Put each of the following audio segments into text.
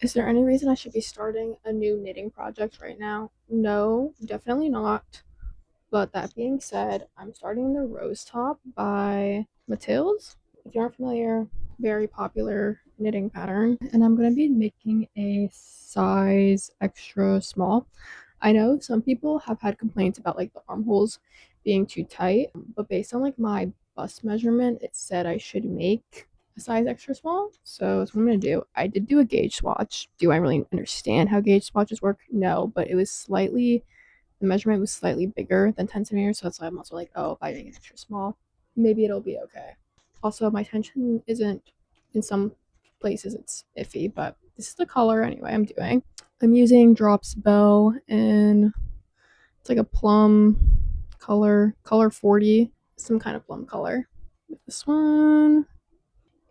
Is there any reason I should be starting a new knitting project right now? No, definitely not. But that being said, I'm starting the Rose Top by Mathilde. If you aren't familiar, very popular knitting pattern. And I'm going to be making a size extra small. I know some people have had complaints about like the armholes being too tight, but based on like my bust measurement, it said I should make a size extra small. So that's what I'm gonna do. I did do a gauge swatch. Do I really understand how gauge swatches work? No, but it was slightly, the measurement was slightly bigger than 10 centimeters. So that's why I'm also like, oh, if I make it extra small, maybe it'll be okay. Also, my tension isn't, in some places it's iffy, but this is the color anyway I'm doing. I'm using Drops Belle, and it's like a plum color 40, some kind of plum color with this one.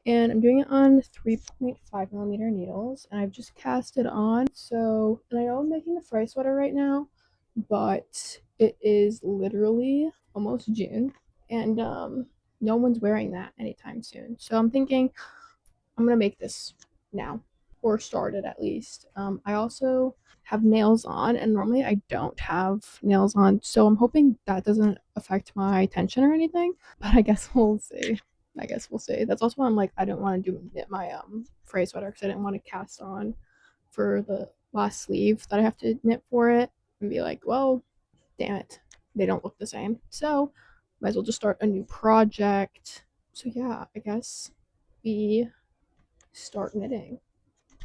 And I'm doing it on 3.5 millimeter needles, and I've just cast it on. So, and I know I'm making the fry sweater right now, but it is literally almost June, and no one's wearing that anytime soon. So I'm thinking I'm gonna make this now, or start it at least. I also have nails on, and normally I don't have nails on, so I'm hoping that doesn't affect my tension or anything. But I guess we'll see. I guess we'll see. That's also why I'm like I don't want to do knit my fray sweater because I didn't want to cast on for the last sleeve that I have to knit for it and be like, well, damn it, they don't look the same. So might as well just start a new project. So yeah, I guess we start knitting.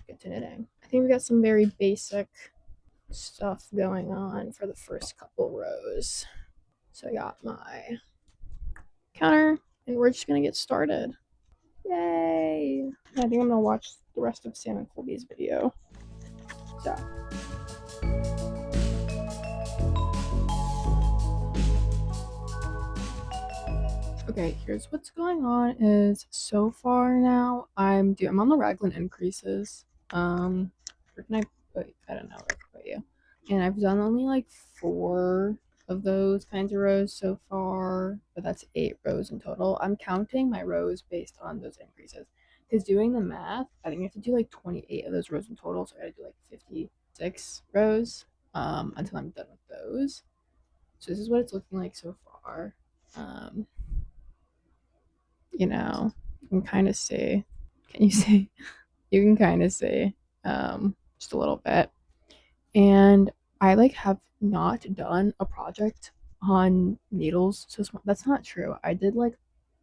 Get to knitting. I think we got some very basic stuff going on for the first couple rows. So I got my counter, and we're just gonna get started. Yay! I think I'm gonna watch the rest of Sam and Colby's video. So. Okay, here's what's going on is so far now I'm on the Raglan increases. Where can I put, I don't know where to put you. And I've done only like 4 of those kinds of rows so far, but that's 8 rows in total. I'm counting my rows based on those increases. Because doing the math, I think I have to do like 28 of those rows in total, so I gotta do like 56 rows until I'm done with those. So this is what it's looking like so far. You know, you can kind of see. Can you see? You can kind of see just a little bit. And I like have not done a project on needles so small. That's not true. I did like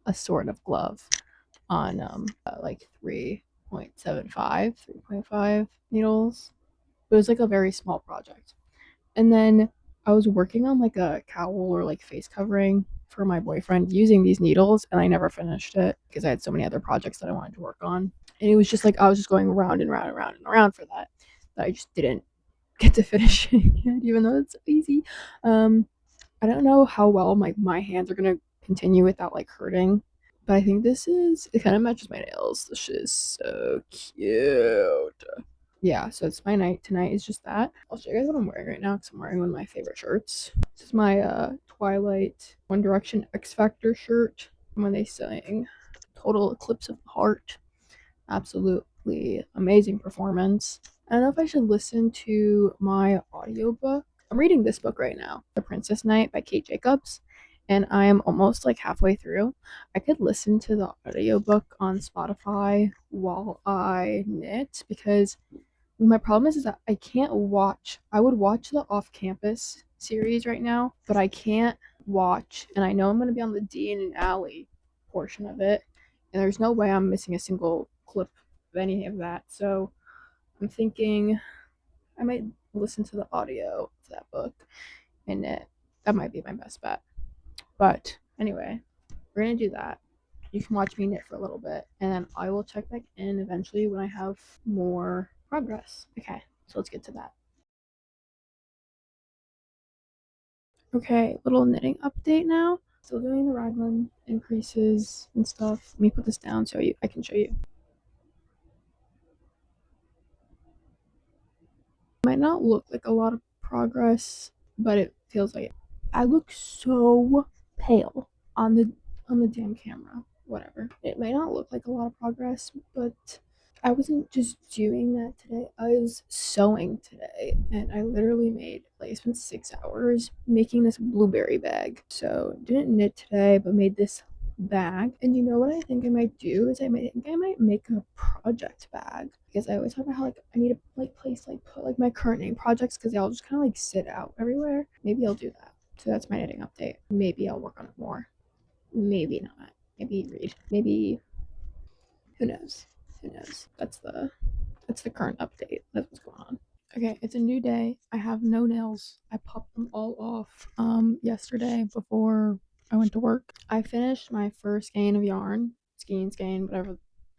a sort of glove on like 3.5 needles. It was like a very small project. And then I was working on like a cowl or like face covering for my boyfriend using these needles, and I never finished it because I had so many other projects that I wanted to work on. And it was just like I was just going around and round and round and around for that I just didn't get to finishing it, even though it's so easy. I don't know how well my hands are gonna continue without like hurting, but I think it kind of matches my nails. This is so cute. Yeah, so it's my night tonight is just that. I'll show you guys what I'm wearing right now because I'm wearing one of my favorite shirts. This is my Twilight One Direction X Factor shirt when they sang Total Eclipse of the Heart. Absolutely amazing performance. I don't know if I should listen to my audiobook. I'm reading this book right now, The Princess Knight by Kate Jacobs, and I am almost like halfway through. I could listen to the audiobook on Spotify while I knit because my problem is that I can't watch. I would watch the Off Campus series right now, but I can't watch, and I know I'm going to be on the Dean and Alley portion of it, and there's no way I'm missing a single clip of any of that. So I'm thinking I might listen to the audio of that book and knit. That might be my best bet. But anyway, we're going to do that. You can watch me knit for a little bit, and then I will check back in eventually when I have more progress. Okay, so let's get to that. Okay, little knitting update now. Still doing the Raglan increases and stuff. Let me put this down so I can show you. Might not look like a lot of progress, but it feels like it. I look so pale on the damn camera. Whatever. It might not look like a lot of progress, but I wasn't just doing that today. I was sewing today, and I literally made like I spent 6 hours making this blueberry bag. So didn't knit today, but made this bag. And you know what I think I might do is I might make a project bag because I always talk about how like I need to like place like put like my current name projects because they all just kind of like sit out everywhere. Maybe I'll do that. So that's my knitting update. Maybe I'll work on it more. Maybe not. Maybe read. Maybe who knows? Who knows? That's the current update. That's what's going on. Okay, it's a new day. I have no nails. I popped them all off yesterday before I went to work. I finished my first skein of yarn, skein,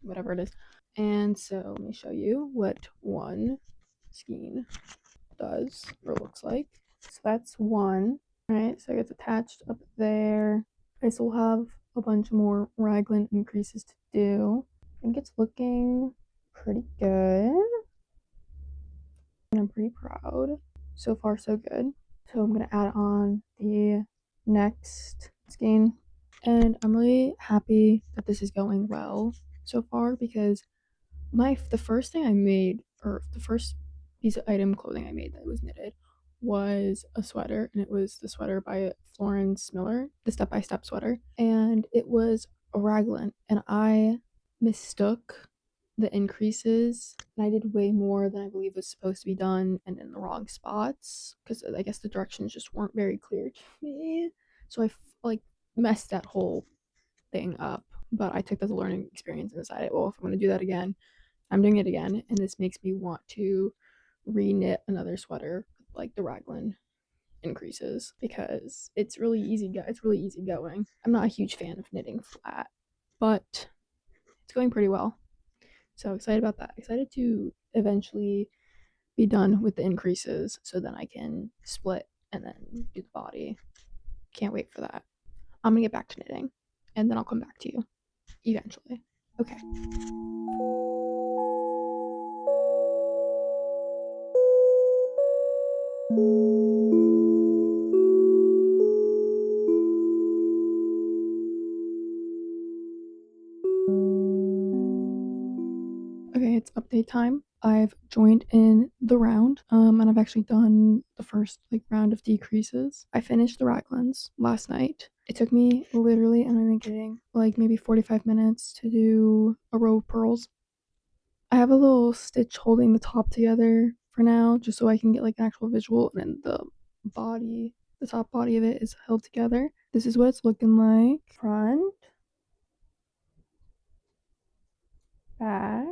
whatever it is. And so let me show you what one skein does or looks like. So that's one. Right, so it's attached up there. I still have a bunch more raglan increases to do. I think it's looking pretty good. And I'm pretty proud. So far, so good. So I'm gonna add on the next skein. And I'm really happy that this is going well so far because the first thing I made, or the first piece of item clothing I made that was knitted, was a sweater, and it was the sweater by Florence Miller, the Step by Step sweater, and it was a raglan, and I mistook the increases, and I did way more than I believe was supposed to be done, and in the wrong spots because I guess the directions just weren't very clear to me, so I like messed that whole thing up. But I took that as a learning experience and decided, well, if I'm going to do that again, I'm doing it again, and this makes me want to re-knit another sweater with like the raglan increases because it's really easy. It's really easy going. I'm not a huge fan of knitting flat, but it's going pretty well. So excited about that. Excited to eventually be done with the increases so then I can split and then do the body. Can't wait for that. I'm gonna get back to knitting and then I'll come back to you eventually. Okay. Okay, it's update time. I've joined in the round, and I've actually done the first like round of decreases. I finished the raglans last night. It took me literally, and I'm kidding, like maybe 45 minutes to do a row of pearls. I have a little stitch holding the top together for now, just so I can get like an actual visual, and then the top body of it is held together. This is what it's looking like. Front, back.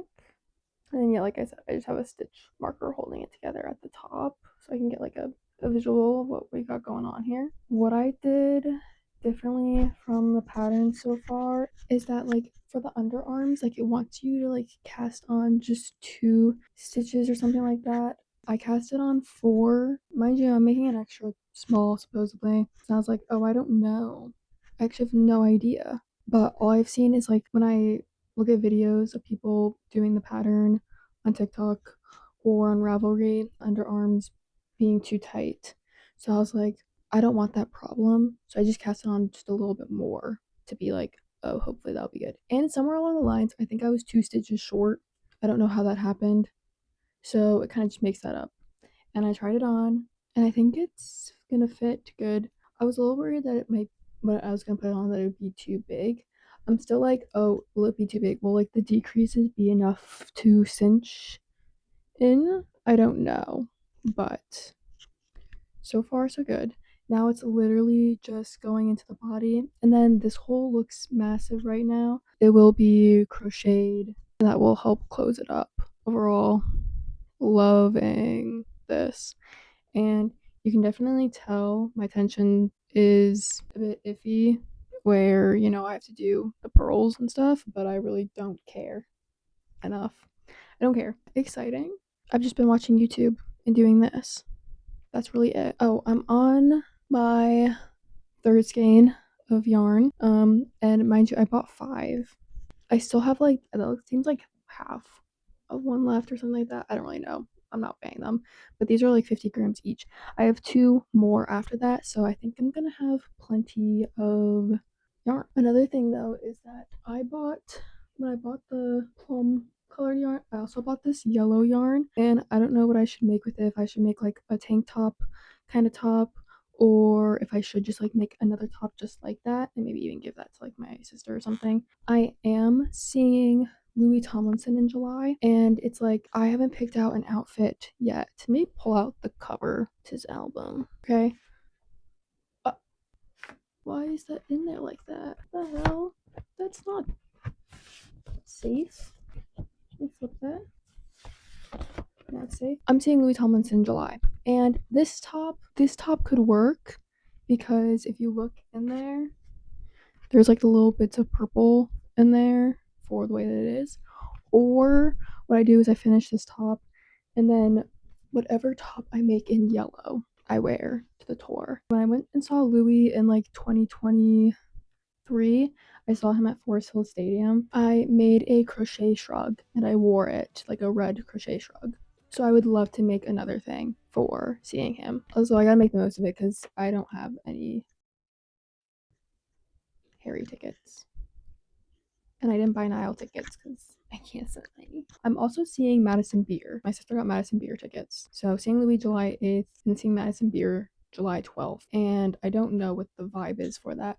And then, yeah, like I said, I just have a stitch marker holding it together at the top so I can get like a visual of what we got going on here. What I did differently from the pattern so far is that like for the underarms, like it wants you to like cast on just 2 stitches or something like that. I cast it on 4. Mind you, I'm making it extra small supposedly. So I was like, oh, I don't know. I actually have no idea. But all I've seen is like when I look at videos of people doing the pattern on TikTok or on Ravelry, underarms being too tight. So I was like, I don't want that problem. So I just cast it on just a little bit more to be like, oh, hopefully that'll be good. And somewhere along the lines, I think I was 2 stitches short. I don't know how that happened. So it kind of just makes that up. And I tried it on, and I think it's gonna fit good. I was a little worried that it might, when I was gonna put it on, that it would be too big. I'm still like, oh, will it be too big? Will like the decreases be enough to cinch in? I don't know, but so far so good. Now it's literally just going into the body, and then this hole looks massive right now. It will be crocheted, and that will help close it up. Overall, loving this. And you can definitely tell my tension is a bit iffy where, I have to do the pearls and stuff, but I really don't care enough. I don't care. Exciting. I've just been watching YouTube and doing this. That's really it. Oh, I'm on my third skein of yarn. And mind you, I bought 5. I still have like, it seems like half of one left or something like that. I don't really know. I'm not weighing them, but these are like 50 grams each. I have 2 more after that, so I think I'm gonna have plenty of yarn. Another thing though is that when I bought the Plum colored yarn. I also bought this yellow yarn, and I don't know what I should make with it. If I should make like a tank top kind of top, or if I should just like make another top just like that and maybe even give that to like my sister or something. I am seeing Louis Tomlinson in July, and it's like I haven't picked out an outfit yet. Let me pull out the cover to his album. Okay. Uh, why is that in there like that? What the hell? That's not safe. Let me flip that. Not safe. I'm seeing Louis Tomlinson in July, and this top could work because if you look in there, there's like the little bits of purple in there for the way that it is. Or what I do is I finish this top, and then whatever top I make in yellow, I wear to the tour. When I went and saw Louis in like 2023, I saw him at Forest Hill Stadium. I made a crochet shrug and I wore it, like a red crochet shrug. So I would love to make another thing for seeing him. Also, I gotta make the most of it because I don't have any Harry tickets. And I didn't buy Nile tickets because I can't send any. I'm also seeing Madison Beer. My sister got Madison Beer tickets. So seeing Louis July 8th and seeing Madison Beer July 12th. And I don't know what the vibe is for that.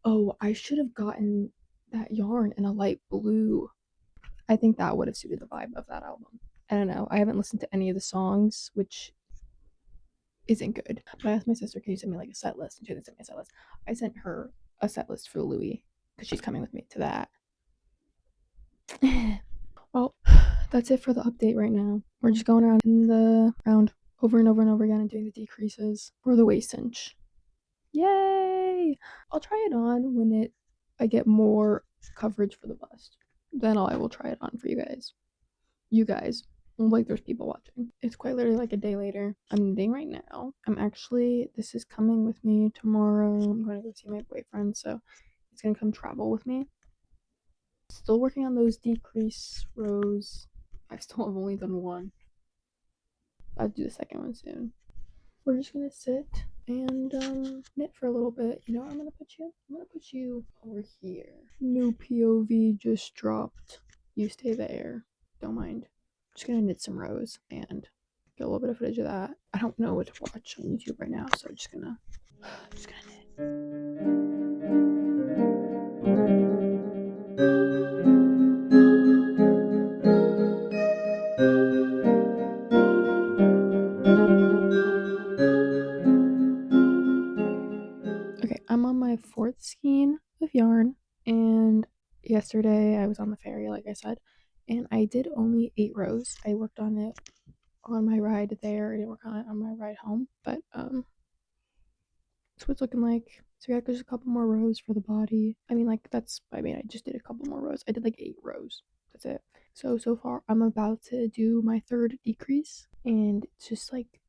Oh, I should have gotten that yarn in a light blue. I think that would have suited the vibe of that album. I don't know. I haven't listened to any of the songs, which isn't good. But I asked my sister, can you send me like a set list? And she didn't send me a set list. I sent her a set list for Louis because she's coming with me to that. Well, that's it for the update right now. We're just going around in the round over and over and over again and doing the decreases for the waist cinch. Yay! I'll try it on when I get more coverage for the bust. Then I will try it on for you guys. You guys. Like there's people watching. It's quite literally like a day later. I'm knitting right now. This is coming with me tomorrow. I'm going to go see my boyfriend, so it's going to come travel with me. Still working on those decrease rows. I still have only done one. I'll do the second one soon. We're just gonna sit and knit for a little bit. You know where I'm gonna put you? I'm gonna put you over here. New POV just dropped. You stay there. Don't mind. Just gonna knit some rows and get a little bit of footage of that. I don't know what to watch on YouTube right now, so I'm just gonna knit. Okay, I'm on my fourth skein of yarn, and yesterday I was on the ferry, like I said, and I did only 8 rows. I worked on it on my ride there. I didn't work on it on my ride home, but that's what it's looking like. So yeah, there's a couple more rows for the body. I just did a couple more rows. I did like 8 rows. That's it. So far I'm about to do my third decrease, and it's just like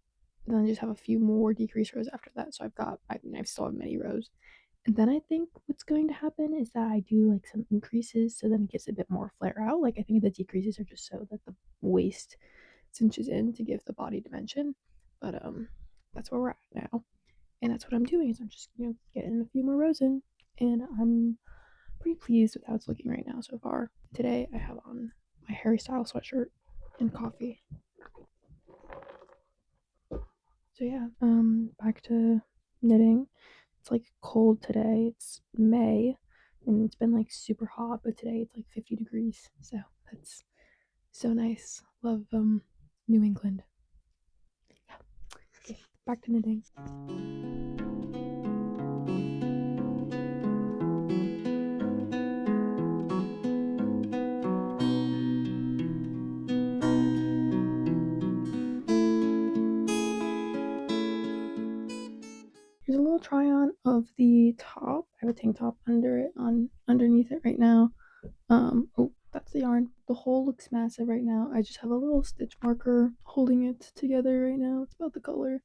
then I just have a few more decrease rows after that. So I still have many rows. And then I think what's going to happen is that I do like some increases so then it gets a bit more flare out. Like I think the decreases are just so that the waist cinches in to give the body dimension. But that's where we're at now. And that's what I'm doing is I'm just, getting a few more rows in. And I'm pretty pleased with how it's looking right now so far. Today I have on my Harry Styles sweatshirt and coffee. So yeah, back to knitting. It's like cold today. It's May and it's been like super hot, but today it's like 50 degrees. So that's so nice. Love New England. Yeah. Okay, back to knitting. Here's a little try on of the top. I have a tank top underneath it right now. Oh, that's the yarn. The hole looks massive right now. I just have a little stitch marker holding it together right now. It's about the color.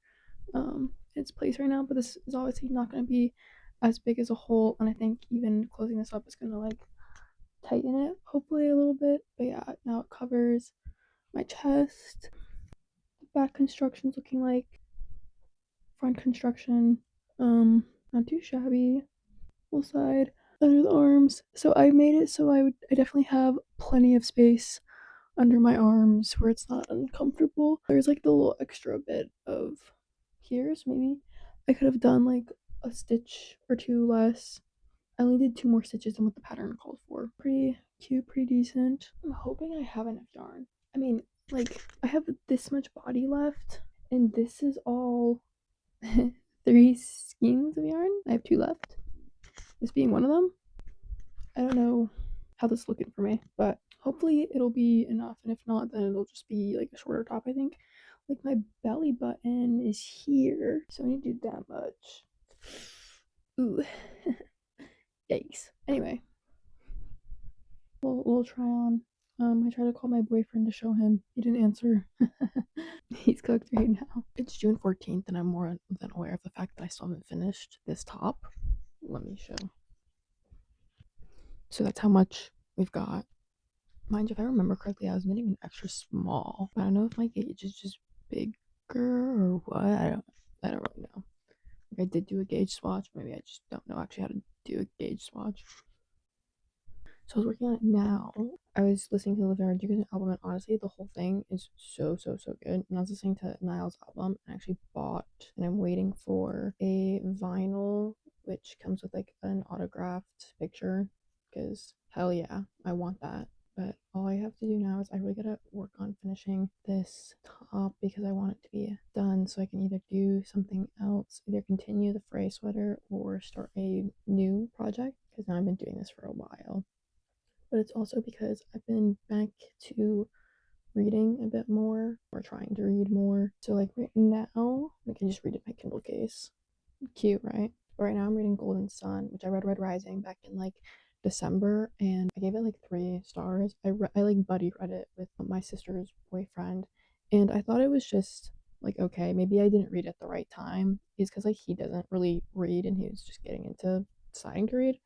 Its place right now, but this is obviously not going to be as big as a hole, and I think even closing this up is going to like tighten it hopefully a little bit. But yeah, now it covers my chest. The back construction's looking like front construction. Not too shabby. Full side under the arms. So I made it so I definitely have plenty of space under my arms where it's not uncomfortable. There's like the little extra bit of here, so maybe I could have done like a stitch or two less. I only did 2 more stitches than what the pattern called for. Pretty cute, pretty decent. I'm hoping I have enough yarn. I mean, like, I have this much body left, and this is all 3 skeins of yarn. I have 2 left. This being one of them. I don't know how this is looking for me, but hopefully it'll be enough. And if not, then it'll just be like a shorter top, I think. Like my belly button is here, so I need to do that much. Ooh. Yikes. Anyway, we'll try on. I tried to call my boyfriend to show him. He didn't answer. He's cooked right now. It's June 14th, and I'm more than aware of the fact that I still haven't finished this top. Let me show. So that's how much we've got. Mind you, if I remember correctly, I was knitting an extra small. But I don't know if my gauge is just bigger or what. I don't really know. Like I did do a gauge swatch. Maybe I just don't know actually how to do a gauge swatch. So I was working on it now. I was listening to the Living Rodriguez album, and honestly, the whole thing is so good. And I was listening to Niall's album, and I actually bought, and I'm waiting for a vinyl, which comes with like an autographed picture, because hell yeah, I want that. But all I have to do now is I really gotta work on finishing this top because I want it to be done so I can either do something else, either continue the fray sweater or start a new project, because now I've been doing this for a while. But it's also because I've been back to reading a bit more or trying to read more. So like right now, I can just read it in my Kindle case. Cute, right? But right now I'm reading Golden Sun, which I read Red Rising back in like December, and I gave it like 3 stars. I like buddy read it with my sister's boyfriend, and I thought it was just like okay, maybe I didn't read at the right time. Is because like he doesn't really read, and he was just getting into deciding to read,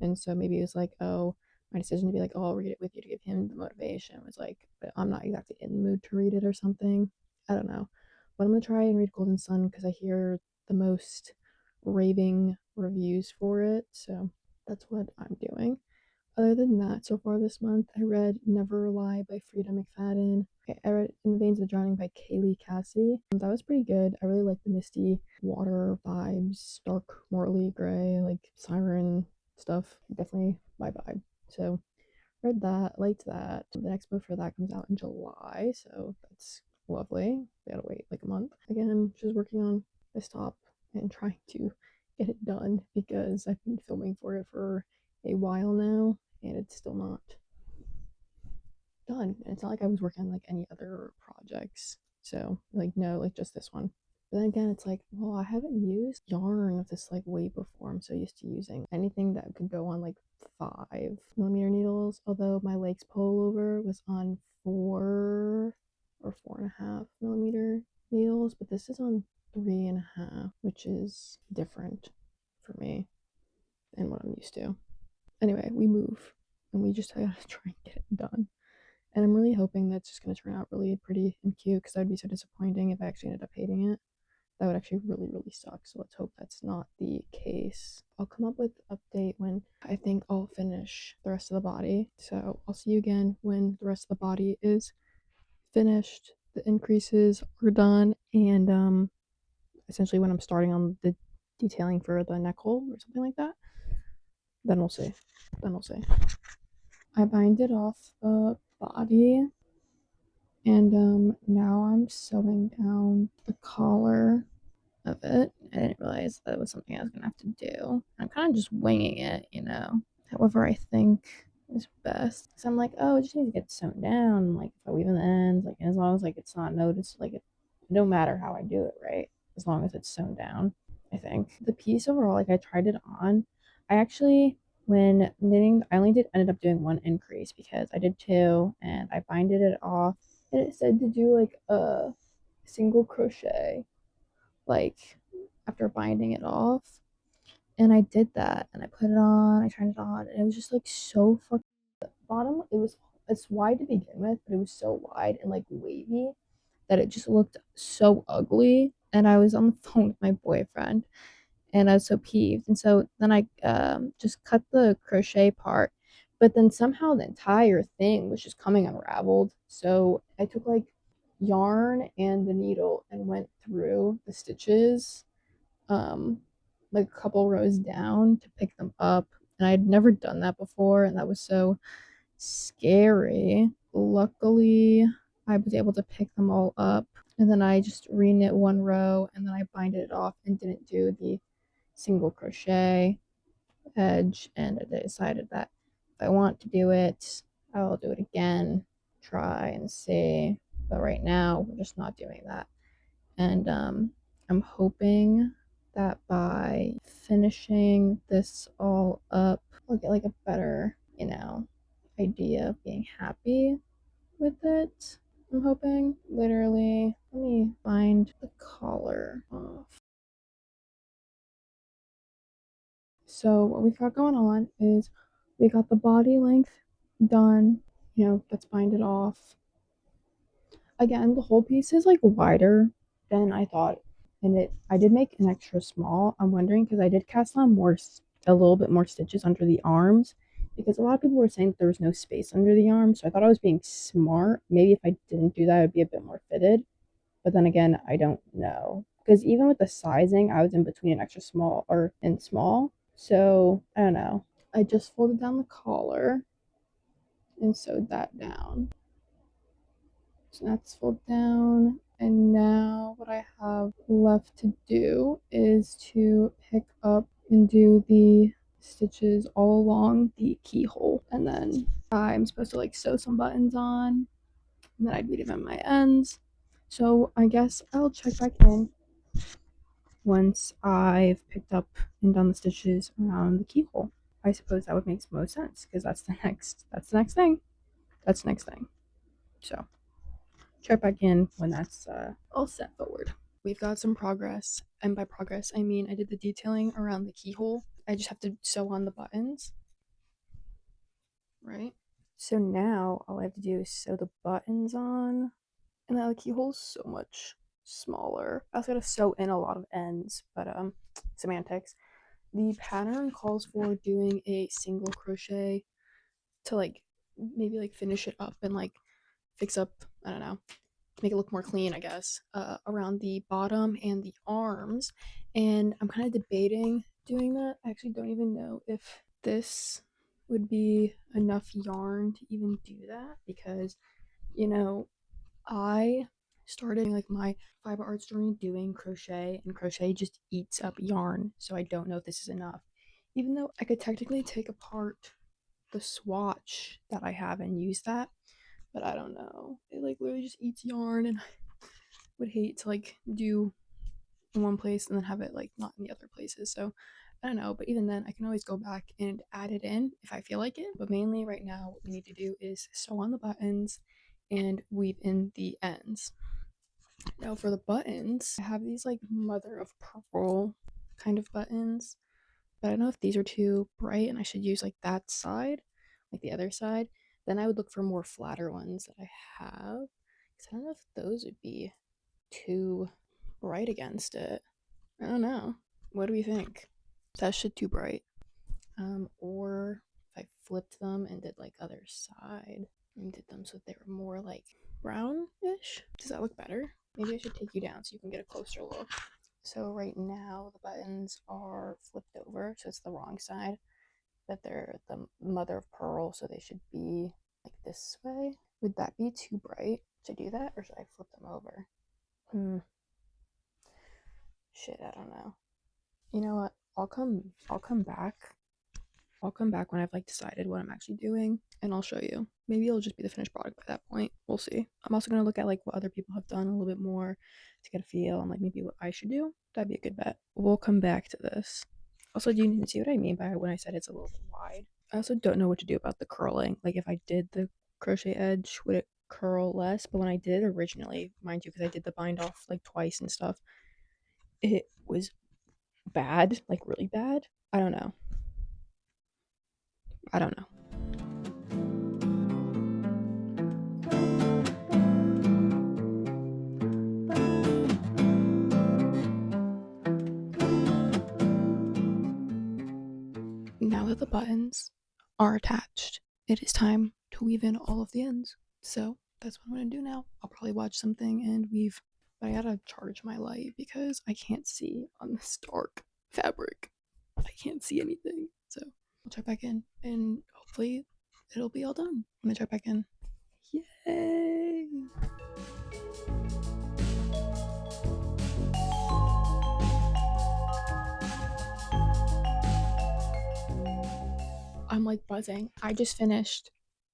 and so maybe it was like oh my decision to be like, oh, I'll read it with you to give him the motivation was like, but I'm not exactly in the mood to read it or something. I don't know. But I'm gonna try and read Golden Sun because I hear the most raving reviews for it. So that's what I'm doing. Other than that, so far this month, I read Never Lie by Frida McFadden. Okay, I read In the Veins of the Drowning by Kaylee Cassie. That was pretty good. I really like the misty water vibes, dark morally gray, like siren stuff. Definitely my vibe. So read that, liked that. The next book for that comes out in July, so that's lovely. We gotta wait like a month. Again, just working on this top and trying to get it done because I've been filming for it for a while now and it's still not done. And it's not like I was working on like any other projects. So like no, like just this one. But then again, it's like, well, I haven't used yarn of this like way before. I'm so used to using anything that could go on like 5mm needles. Although my Lakes pullover was on 4 or 4.5mm needles, but this is on 3.5, which is different for me than what I'm used to. Anyway, we move and we just gotta try and get it done. And I'm really hoping that's just gonna turn out really pretty and cute because that would be so disappointing if I actually ended up hating it. That would actually really suck. So let's hope that's not the case. I'll come up with an update when I think I'll finish the rest of the body. So I'll see you again when the rest of the body is finished, the increases are done, and essentially when I'm starting on the detailing for the neck hole or something like that. Then we'll see. I binded off the body and now I'm sewing down the collar of it. I didn't realize that was something I was gonna have to do. I'm kind of just winging it, you know. However, I think is best. So I'm like, oh, it just needs to get sewn down. Like if I weave in the ends, like as long as like it's not noticed, like it no matter how I do it, right? As long as it's sewn down, I think. The piece overall, like I tried it on. I actually when knitting, I only ended up doing one increase because I did two and I binded it off and it said to do like a single crochet like after binding it off. And I did that and I put it on, I tried it on, and it was just like so fucking bottom. It's wide to begin with, but it was so wide and like wavy that it just looked so ugly. And I was on the phone with my boyfriend and I was so peeved. And so then I just cut the crochet part, But then somehow the entire thing was just coming unraveled. So I took like yarn and the needle and went through the stitches, um, like a couple rows down to pick them up. And I had never done that before, and that was so scary. Luckily, I was able to pick them all up, and then I just re-knit one row, and then I binded it off and didn't do the single crochet edge, and I decided that if I want to do it, I'll do it again, try and see. But right now, we're just not doing that. And I'm hoping that by finishing this all up, I'll get like a better, idea of being happy with it. I'm hoping. Literally, let me find the collar off. So what we've got going on is we got the body length done, that's binded off. Again, the whole piece is like wider than I thought. And I did make an extra small. I'm wondering because I did cast on a little bit more stitches under the arms because a lot of people were saying that there was no space under the arms. So I thought I was being smart. Maybe if I didn't do that, it would be a bit more fitted. But then again, I don't know. Because even with the sizing, I was in between an extra small and small. So I don't know. I just folded down the collar and sewed that down. So that's folded down. And now what I have left to do is to pick up and do the stitches all along the keyhole. And then I'm supposed to like sew some buttons on. And then I'd weave them at my ends. So I guess I'll check back in once I've picked up and done the stitches around the keyhole. I suppose that would make most sense because that's the next thing. That's the next thing. So check back in when that's all set forward. We've got some progress, and by progress I mean I did the detailing around the keyhole. I just have to sew on the buttons, right? So now all I have to do is sew the buttons on, and now the keyhole's so much smaller. I also gotta sew in a lot of ends, but semantics. The pattern calls for doing a single crochet to like maybe like finish it up and like fix up, I don't know, make it look more clean, I guess, around the bottom and the arms. And I'm kind of debating doing that. I actually don't even know if this would be enough yarn to even do that because, I started like my fiber arts journey doing crochet, and crochet just eats up yarn. So I don't know if this is enough. Even though I could technically take apart the swatch that I have and use that, but I don't know. It like literally just eats yarn, and I would hate to like do in one place and then have it like not in the other places. So I don't know, but even then I can always go back and add it in if I feel like it. But mainly right now what we need to do is sew on the buttons and weave in the ends. Now for the buttons, I have these like mother of pearl kind of buttons, but I don't know if these are too bright and I should use like that side, like the other side. Then I would look for more flatter ones that I have, because I don't know if those would be too bright against it. I don't know. What do we think? That shit too bright. Or if I flipped them and did like other side and did them so they were more like brownish. Does that look better? Maybe I should take you down so you can get a closer look. So right now the buttons are flipped over, so it's the wrong side, but they're the mother of pearl, so they should be like this way. Would that be too bright to do that, or should I flip them over? Shit, I don't know. You know what? I'll come back. I'll come back when I've like decided what I'm actually doing, and I'll show you. Maybe it'll just be the finished product by that point. We'll see. I'm also gonna look at like what other people have done a little bit more to get a feel on like maybe what I should do. That'd be a good bet. We'll come back to this. Also, do you need to see what I mean by when I said it's a little bit wide? I also don't know what to do about the curling. Like if I did the crochet edge, would it curl less? But when I did originally, mind you, because I did the bind off like twice and stuff, it was bad, like really bad. I don't know. I don't know. Now that the buttons are attached it is time to weave in all of the ends. So that's what I'm gonna do now. I'll probably watch something and weave, but I gotta charge my light because I can't see on this dark fabric. I can't see anything. So I'll check back in and hopefully it'll be all done when I check back in. Yay! I'm like buzzing. I just finished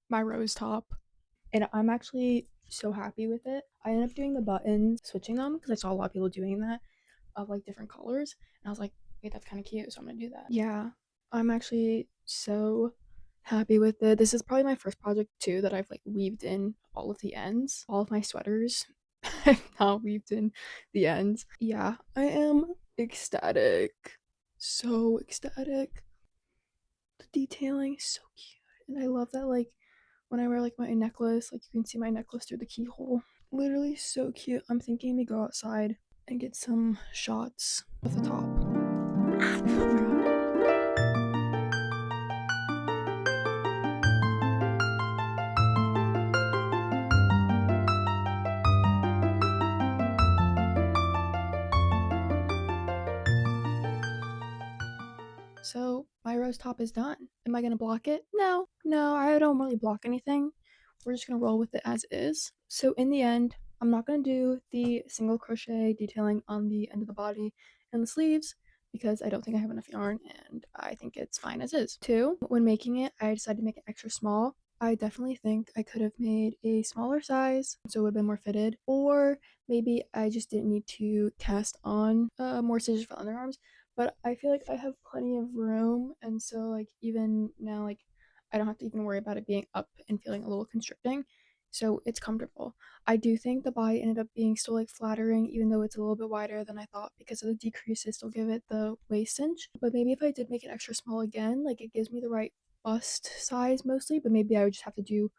my rose top and I'm actually so happy with it. I ended up doing the buttons, switching them because I saw a lot of people doing that of like different colors, and I was like, wait, that's kind of cute, so I'm gonna do that. Yeah, I'm actually so happy with it. This is probably my first project too that I've like weaved in all of the ends. All of my sweaters I've not weaved in the ends. Yeah, I am ecstatic. So ecstatic. The detailing is so cute. And I love that like when I wear like my necklace, like you can see my necklace through the keyhole. Literally so cute. I'm thinking to go outside and get some shots of the top. So my rose top is done. Am I gonna block it? No, I don't really block anything. We're just gonna roll with it as is. So in the end, I'm not gonna do the single crochet detailing on the end of the body and the sleeves because I don't think I have enough yarn and I think it's fine as is. Two, when making it, I decided to make it extra small. I definitely think I could have made a smaller size so it would have been more fitted, or maybe I just didn't need to cast on more stitches for underarms, but I feel like I have plenty of room, and so like even now, like I don't have to even worry about it being up and feeling a little constricting, so it's comfortable. I do think the body ended up being still like flattering, even though it's a little bit wider than I thought because of the decreases still give it the waist cinch. But maybe if I did make it extra small again, like it gives me the right bust size mostly, but maybe I would just have to do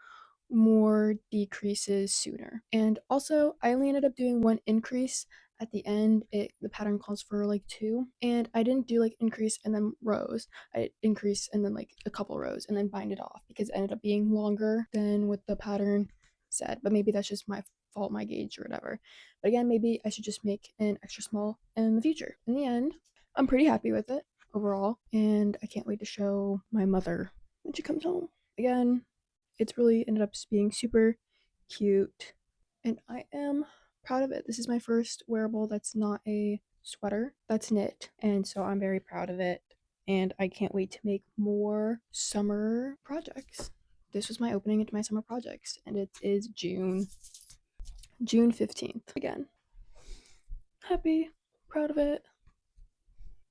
more decreases sooner. And also, I only ended up doing one increase at the end. The pattern calls for like two, and I didn't do like increase and then rows. I increase and then like a couple rows and then bind it off because it ended up being longer than what the pattern said. But maybe that's just my fault, my gauge or whatever. But again, maybe I should just make an extra small in the future. In the end, I'm pretty happy with it overall, and I can't wait to show my mother when she comes home. Again, it's really ended up being super cute, and I am proud of it. This is my first wearable that's not a sweater, that's knit, and so I'm very proud of it, and I can't wait to make more summer projects. This was my opening into my summer projects, and it is June 15th. Again, happy, proud of it.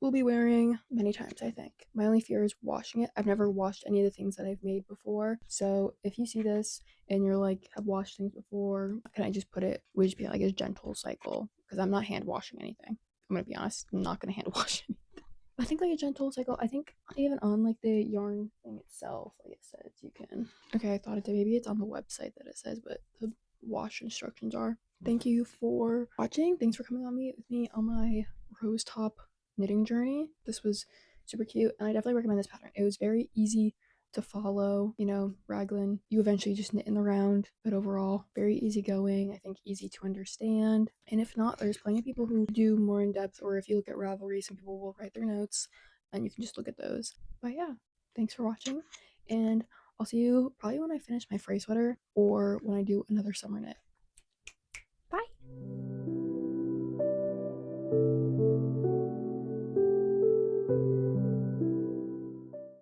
Will be wearing many times, I think. My only fear is washing it. I've never washed any of the things that I've made before. So if you see this and you're like, have washed things before, can I just put it, would just be like a gentle cycle? Because I'm not hand washing anything. I'm gonna be honest, I'm not gonna hand wash anything. I think like a gentle cycle. I think even on like the yarn thing itself, like it says you can. Okay, I thought it did. Maybe it's on the website that it says, but the wash instructions are. Thank you for watching. Thanks for coming on with me on my rose top knitting journey. This was super cute, and I definitely recommend this pattern. It was very easy to follow, you know, Raglan. You eventually just knit in the round, but overall, very easygoing. I think easy to understand. And if not, there's plenty of people who do more in depth, or if you look at Ravelry, some people will write their notes and you can just look at those. But yeah, thanks for watching, and I'll see you probably when I finish my fray sweater or when I do another summer knit. Bye!